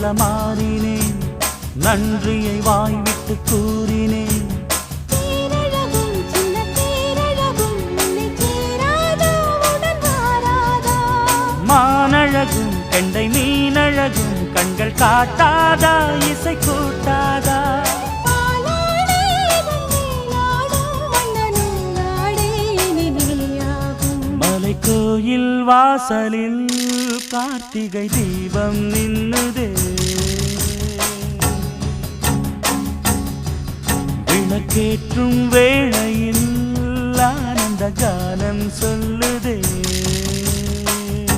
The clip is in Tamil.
போல மாறினேன், நன்றியை வாய்விட்டு கூறினேன். மானழகும் கெண்டை மீனழகும் கண்கள் காட்டாதா, இசை கூட்டாதா? மலை கோயில் வாசலில் கார்த்திகை தீபம் நின்னுதே, விளக்கேற்றும் வேளையில் ஆனந்த கானம் சொல்லுதே.